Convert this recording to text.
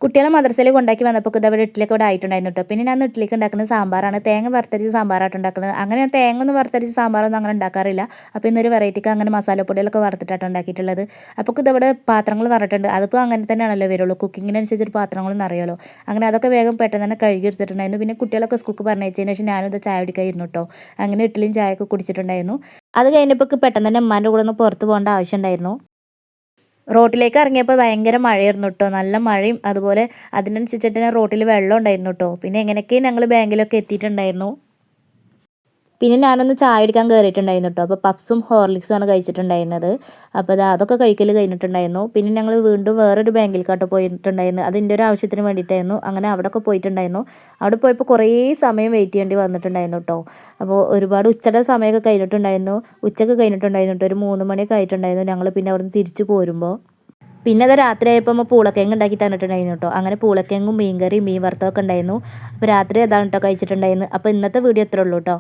കുട്ടികളെ മദ്രസയിൽ കൊണ്ടാക്കി വന്നപ്പോൾ ഇതവിടെ ഇഡ്ഡലിയൊക്കെ ഇവിടെ ആയിട്ടുണ്ടായിരുന്നു കേട്ടോ. പിന്നെ ഞാൻ ഇഡ്ഡലിക്ക് ഉണ്ടാക്കുന്നത് സാമ്പാറാണ്. തേങ്ങ വറുത്തരിച്ച് സാമ്പാറായിട്ട് ഉണ്ടാക്കുന്നത്. അങ്ങനെ ഞാൻ തേങ്ങ ഒന്നും വറുത്തരിച്ച് സാമ്പാറൊന്നും അങ്ങനെ ഉണ്ടാക്കാറില്ല. അപ്പോൾ ഇന്നൊരു വെറൈറ്റിക്ക് അങ്ങനെ മസാലപ്പൊടികളൊക്കെ വറുത്തിട്ടാണ് ഉണ്ടാക്കിയിട്ടുള്ളത്. അപ്പോൾ ഇതവിടെ പാത്രങ്ങൾ നിറഞ്ഞിട്ടുണ്ട്. അതിപ്പോൾ അങ്ങനെ തന്നെയാണല്ലോ വരുള്ളൂ. കുക്കിങ്ങിനനുസരിച്ച് പാത്രങ്ങൾ നിറയുമല്ലോ. അങ്ങനെ അതൊക്കെ വേഗം പെട്ടെന്ന് തന്നെ കഴുകി എടുത്തിട്ടുണ്ടായിരുന്നു. പിന്നെ കുട്ടികളൊക്കെ സ്കൂൾക്ക് പറഞ്ഞയച്ചതിന് ശേഷം ഞാനിത് ചായ കുടിക്കായിരുന്നു കേട്ടോ. അങ്ങനെ ഇഡ്ഡലിയും ചായയൊക്കെ കുടിച്ചിട്ടുണ്ടായിരുന്നു. അത് കഴിഞ്ഞപ്പോൾ പെട്ടെന്ന് തന്നെ ഉമ്മാൻ്റെ കൂടെ ഒന്ന് പുറത്ത് പോകേണ്ട ആവശ്യമുണ്ടായിരുന്നു. റോട്ടിലേക്ക് ഇറങ്ങിയപ്പോൾ ഭയങ്കര മഴയായിരുന്നു കേട്ടോ. നല്ല മഴയും അതുപോലെ അതിനനുസരിച്ചിട്ട് തന്നെ റോട്ടിൽ വെള്ളം ഉണ്ടായിരുന്നു കേട്ടോ. പിന്നെ എങ്ങനെയൊക്കെ ഞങ്ങൾ ബാങ്കിലൊക്കെ എത്തിയിട്ടുണ്ടായിരുന്നു. പിന്നെ ഞാനൊന്ന് ചായ കുടിക്കാൻ കയറിയിട്ടുണ്ടായിരുന്നു കേട്ടോ. അപ്പോൾ പഫ്സും ഹോർലിക്സും ആണ് കഴിച്ചിട്ടുണ്ടായിരുന്നത്. അപ്പോൾ അതൊക്കെ കഴിക്കൽ കഴിഞ്ഞിട്ടുണ്ടായിരുന്നു. പിന്നെ ഞങ്ങൾ വീണ്ടും വേറൊരു ബാങ്കിലേക്കാട്ടോ പോയിട്ടുണ്ടായിരുന്നു. അതിൻ്റെ ഒരു ആവശ്യത്തിന് വേണ്ടിയിട്ടായിരുന്നു. അങ്ങനെ അവിടെയൊക്കെ പോയിട്ടുണ്ടായിരുന്നു. അവിടെ പോയപ്പോൾ കുറേ സമയം വെയിറ്റ് ചെയ്യേണ്ടി വന്നിട്ടുണ്ടായിരുന്നു കേട്ടോ. അപ്പോൾ ഒരുപാട് ഉച്ചയുടെ സമയമൊക്കെ കഴിഞ്ഞിട്ടുണ്ടായിരുന്നു. ഉച്ചയ്ക്ക് കഴിഞ്ഞിട്ടുണ്ടായിരുന്നു കേട്ടോ. ഒരു 3 മണിയൊക്കെ ആയിട്ടുണ്ടായിരുന്നു ഞങ്ങൾ പിന്നെ അവിടെ നിന്ന് തിരിച്ചു പോരുമ്പോൾ. പിന്നെ അത് രാത്രിയായപ്പോൾ നമ്മൾ പൂളക്കിഴങ്ങ് ഉണ്ടാക്കി തന്നിട്ടുണ്ടായിരുന്നു കേട്ടോ. അങ്ങനെ പൂളക്കിഴങ്ങും മീൻ കറിയും മീൻ വറുത്തതൊക്കെ ഉണ്ടായിരുന്നു. അപ്പോൾ രാത്രി അതാണ് കേട്ടോ കഴിച്ചിട്ടുണ്ടായിരുന്നു. അപ്പോൾ ഇന്നത്തെ വീഡിയോ ഇത്രേ ഉള്ളൂ കേട്ടോ.